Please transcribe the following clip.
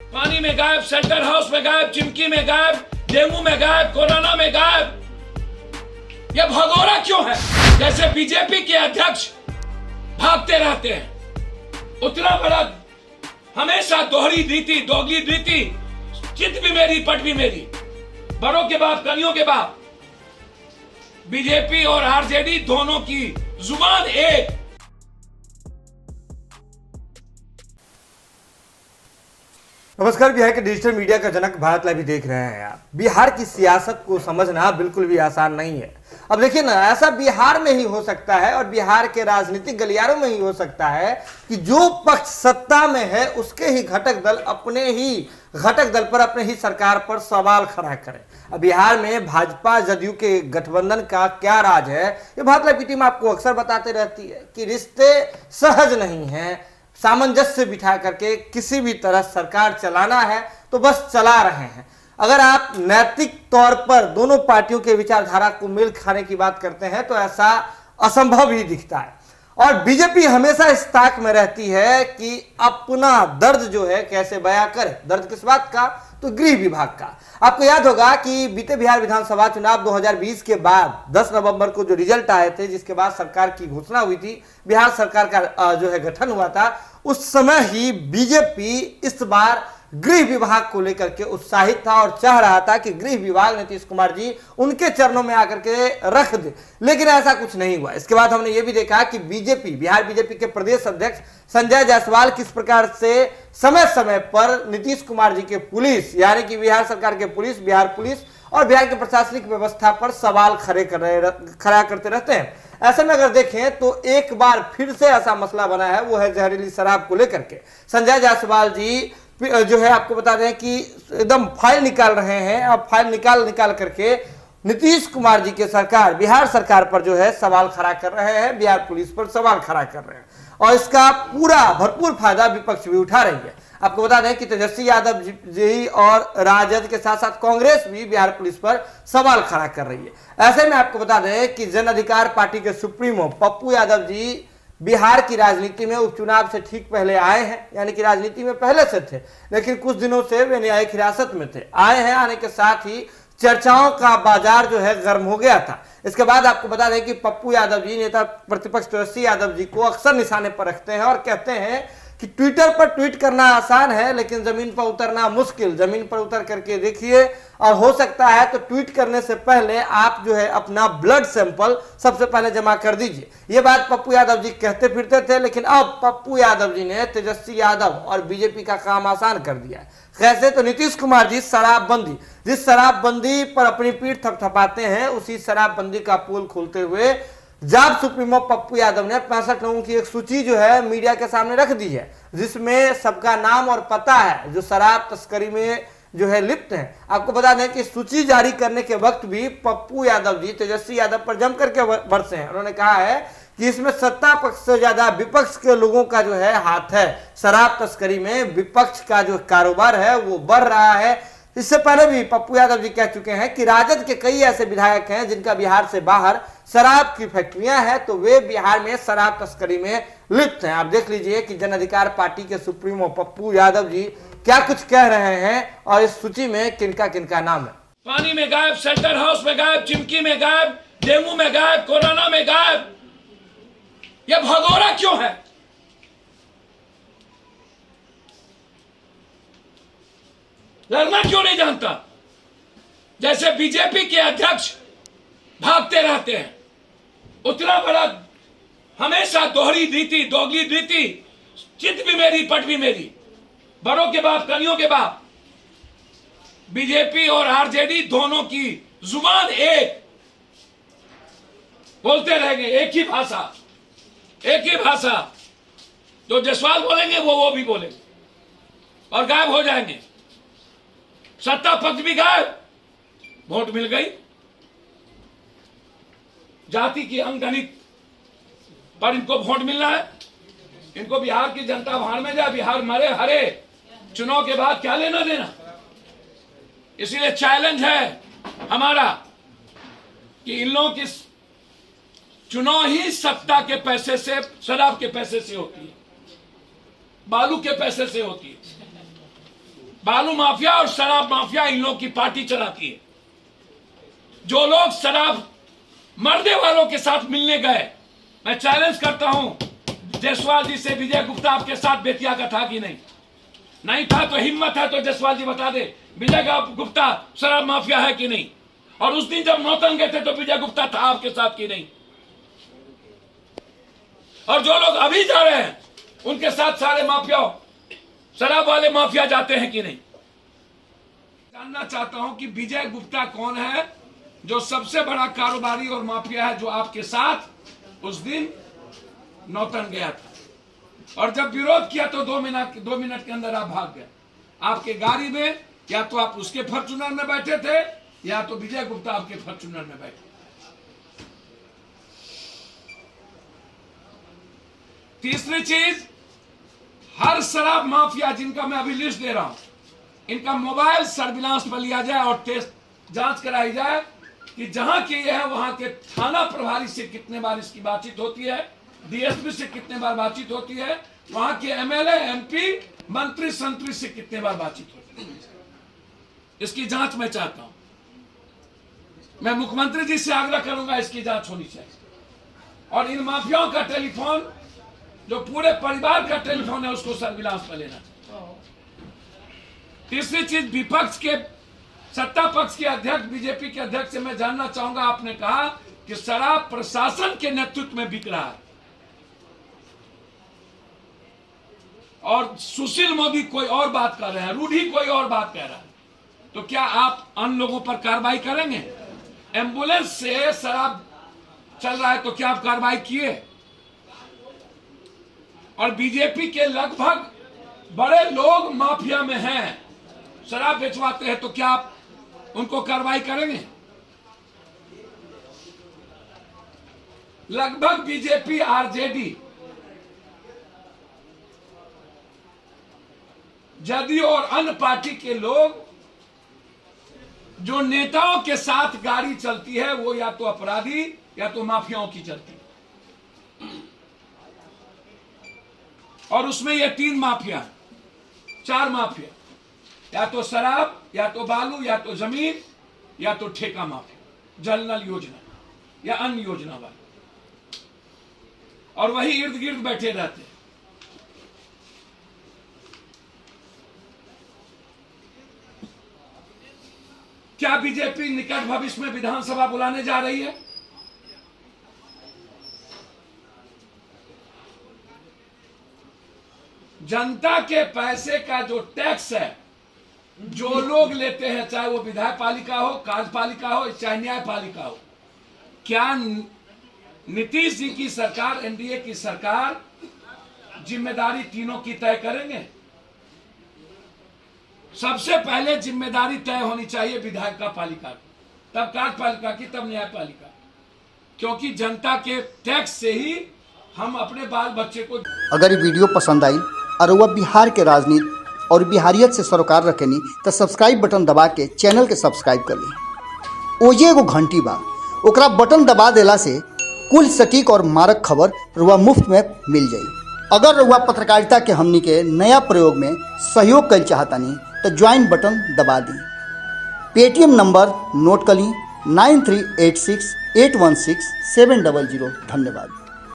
पानी में गायब, शेल्टर हाउस में गायब, चिमकी में गायब, डेंगू में गायब, कोरोना में गायब। ये भगोड़ा क्यों है? जैसे बीजेपी के अध्यक्ष भागते रहते हैं, उतना बड़ा हमेशा दोहरी नीति, दोगली नीति, चित भी मेरी पट भी मेरी, बड़ों के बाप कनियों के बाप। बीजेपी और आरजेडी दोनों की जुबान एक। नमस्कार, बिहार के डिजिटल मीडिया का जनक भारत लाइव देख रहे हैं आप। बिहार की सियासत को समझना बिल्कुल भी आसान नहीं है। अब देखिए ना, ऐसा बिहार में ही हो सकता है और बिहार के राजनीतिक गलियारों में ही हो सकता है कि जो पक्ष सत्ता में है उसके ही घटक दल अपने ही घटक दल पर, अपने ही सरकार पर सवाल खड़ा करें। अब बिहार में भाजपा जदयू के गठबंधन का क्या राज है, ये भारत लाइव की टीम आपको अक्सर बताते रहती है कि रिश्ते सहज नहीं है। सामंजस्य बिठा करके किसी भी तरह सरकार चलाना है तो बस चला रहे हैं। अगर आप नैतिक तौर पर दोनों पार्टियों के विचारधारा को मेल खाने की बात करते हैं तो ऐसा असंभव ही दिखता है। और बीजेपी हमेशा इस ताक में रहती है कि अपना दर्द जो है कैसे बयां करे। दर्द किस बात का? तो गृह विभाग का। आपको याद होगा कि बीते बिहार विधानसभा चुनाव 2020 के बाद 10 नवंबर को जो रिजल्ट आए थे, जिसके बाद सरकार की घोषणा हुई थी, बिहार सरकार का जो है गठन हुआ था, उस समय ही बीजेपी इस बार गृह विभाग को लेकर के उत्साहित था और चाह रहा था कि गृह विभाग नीतीश कुमार जी उनके चरणों में आकर के रख दे, लेकिन ऐसा कुछ नहीं हुआ। इसके बाद हमने ये भी देखा कि बिहार बीजेपी के प्रदेश अध्यक्ष संजय जायसवाल किस प्रकार से समय समय पर नीतीश कुमार जी के पुलिस, यानी कि बिहार सरकार के पुलिस, बिहार पुलिस और बिहार के प्रशासनिक व्यवस्था पर सवाल खड़ा करते रहते हैं। ऐसे में अगर देखें तो एक बार फिर से ऐसा मसला बना है, वो है जहरीली शराब को लेकर के। संजय जायसवाल जी जो है, आपको बता दें कि एकदम फाइल निकाल रहे हैं। अब फाइल निकाल करके नीतीश कुमार जी के सरकार, बिहार सरकार पर जो है सवाल खड़ा कर रहे हैं, बिहार पुलिस पर सवाल खड़ा कर रहे हैं और इसका पूरा भरपूर फायदा विपक्ष भी उठा रही है। आपको बता दें कि तेजस्वी यादव जी और राजद के साथ साथ कांग्रेस भी बिहार पुलिस पर सवाल खड़ा कर रही है। ऐसे में आपको बता दें कि जन अधिकार पार्टी के सुप्रीमो पप्पू यादव जी बिहार की राजनीति में उपचुनाव से ठीक पहले आए हैं, यानी कि राजनीति में पहले से थे, लेकिन कुछ दिनों से वे न्यायिक हिरासत में थे। आए हैं, आने के साथ ही चर्चाओं का बाजार जो है गर्म हो गया था। इसके बाद आपको बता दें कि पप्पू यादव जी नेता प्रतिपक्ष तेजस्वी यादव जी को अक्सर निशाने पर रखते हैं और कहते हैं कि ट्विटर पर ट्वीट करना आसान है लेकिन जमीन पर उतरना मुश्किल। जमीन पर उतर करके देखिए, और हो सकता है तो ट्वीट करने से पहले आप जो है अपना ब्लड सैंपल सबसे पहले जमा कर दीजिए। ये बात पप्पू यादव जी कहते फिरते थे, लेकिन अब पप्पू यादव जी ने तेजस्वी यादव और बीजेपी का काम आसान कर दिया है। कैसे? तो नीतीश कुमार जी शराबबंदी, जिस शराबबंदी पर अपनी पीठ थपथपाते हैं, उसी शराबबंदी का पोल खोलते हुए जाप सुप्रीमो पप्पू यादव ने 65 लोगों की एक सूची जो है मीडिया के सामने रख दी है, जिसमें सबका नाम और पता है जो शराब तस्करी में जो है लिप्त है। आपको बता दें कि सूची जारी करने के वक्त भी पप्पू यादव जी तेजस्वी यादव पर जम करके बरसे हैं। उन्होंने कहा है कि इसमें सत्ता पक्ष से ज्यादा विपक्ष के लोगों का जो है हाथ है। शराब तस्करी में विपक्ष का जो कारोबार है वो बढ़ रहा है। इससे पहले भी पप्पू यादव जी कह चुके हैं कि राजद के कई ऐसे विधायक हैं जिनका बिहार से बाहर शराब की फैक्ट्रियां हैं, तो वे बिहार में शराब तस्करी में लिप्त हैं। आप देख लीजिए कि जन अधिकार पार्टी के सुप्रीमो पप्पू यादव जी क्या कुछ कह रहे हैं और इस सूची में किनका किनका नाम है। पानी में गायब, शेल्टर हाउस में गायब, चिमकी में गायब, डेंगू में गायब, कोरोना में गायब। ये भगोड़ा क्यों है? लड़ना क्यों नहीं जानता? जैसे बीजेपी के अध्यक्ष भागते रहते हैं, उतना बड़ा हमेशा दोहरी नीति, दोगली नीति, चित भी मेरी पट भी मेरी, बड़ों के बाप कनियों के बाप। बीजेपी और आरजेडी दोनों की जुबान एक, बोलते रहेंगे एक ही भाषा, एक ही भाषा। जो जायसवाल बोलेंगे वो भी बोलेंगे और गायब हो जाएंगे। सत्ता पक्ष भी गायब, वोट मिल गई। जाति की अंगगणित पर इनको वोट मिलना है। इनको बिहार की जनता भाड़ में जाए, बिहार मरे हरे, चुनाव के बाद क्या लेना देना। इसीलिए चैलेंज है हमारा कि इन लोगों की चुनाव ही सत्ता के पैसे से, शराब के पैसे से होती है, बालू के पैसे से होती है। बालू माफिया और शराब माफिया इन लोग की पार्टी चलाती है। जो लोग शराब मरने वालों के साथ मिलने गए, मैं चैलेंज करता हूं जायसवाल जी से, विजय गुप्ता आपके साथ बेतिया का था कि नहीं? नहीं था तो हिम्मत है तो जायसवाल जी बता दे विजय गुप्ता शराब माफिया है कि नहीं? और उस दिन जब नौतन गए थे तो विजय गुप्ता था आपके साथ कि नहीं? और जो लोग अभी जा रहे हैं उनके साथ सारे माफिया, शराब वाले माफिया जाते हैं कि नहीं? जानना चाहता हूं कि विजय गुप्ता कौन है जो सबसे बड़ा कारोबारी और माफिया है, जो आपके साथ उस दिन नौतन गया था और जब विरोध किया तो 2 मिनट के अंदर आप भाग गए। आपके गाड़ी में या तो आप उसके फॉर्च्यूनर में बैठे थे या तो विजय गुप्ता आपके फॉर्च्यूनर में बैठे। तीसरी चीज, हर शराब माफिया जिनका मैं अभी लिस्ट दे रहा हूं, इनका मोबाइल सर्विलांस पर लिया जाए और टेस्ट जांच कराई जाए कि जहां के ये है वहां के थाना प्रभारी से कितने बार इसकी बातचीत होती है, डीएसपी से कितने बार बातचीत होती है, वहां के एमएलए एमपी मंत्री संतरी से कितने बार बातचीत होती है। इसकी जांच मैं चाहता हूं। मैं मुख्यमंत्री जी से आग्रह करूंगा इसकी जांच होनी चाहिए और इन माफियाओं का टेलीफोन, जो पूरे परिवार का टेलीफोन है, उसको सर्विलांस पर लेना चाहिए। तीसरी चीज, विपक्ष के, सत्ता पक्ष के अध्यक्ष, बीजेपी के अध्यक्ष से मैं जानना चाहूंगा, आपने कहा कि शराब प्रशासन के नेतृत्व में बिक रहा है और सुशील मोदी कोई और बात कर रहे हैं, रूढ़ी कोई और बात कह रहा है, तो क्या आप अन्य लोगों पर कार्रवाई करेंगे? एम्बुलेंस से शराब चल रहा है तो क्या आप कार्रवाई किए? और बीजेपी के लगभग बड़े लोग माफिया में हैं, शराब बेचवाते हैं, तो क्या आप उनको कार्रवाई करेंगे? लगभग बीजेपी, आरजेडी, जदयू और अन्य पार्टी के लोग जो नेताओं के साथ गाड़ी चलती है वो या तो अपराधी या तो माफियाओं की चलती है। और उसमें ये 3 माफिया, 4 माफिया, या तो शराब, या तो बालू, या तो जमीन, या तो ठेका माफिया, जल नल योजना या अन्य योजना वाले, और वही इर्द गिर्द बैठे रहते हैं। क्या बीजेपी निकट भविष्य में विधानसभा बुलाने जा रही है? जनता के पैसे का जो टैक्स है, जो लोग लेते हैं, चाहे वो विधायक पालिका हो, कार्यपालिका हो, चाहे न्यायपालिका हो, क्या नीतीश जी की सरकार, एनडीए की सरकार जिम्मेदारी तीनों की तय करेंगे? सबसे पहले जिम्मेदारी तय होनी चाहिए विधायक का पालिका की, तब कार्यपालिका की, तब न्यायपालिका, क्योंकि जनता के टैक्स से ही हम अपने बाल बच्चे को। अगर ये वीडियो पसंद आई और वह बिहार के राजनीति और बिहारियत से सरोकार रखेनी तो सब्सक्राइब बटन दबा के चैनल के सब्सक्राइब कर ली। ओजे एगो घंटी बा, ओकरा बटन दबा देला से कुल सटीक और मारक खबर रुआ मुफ्त में मिल जाई। अगर रुआ पत्रकारिता के हमनी के नया प्रयोग में सहयोग कर चाहतानी तो ज्वाइन बटन दबा दी। पेटीएम नंबर नोट कर ली 9386816700। धन्यवाद।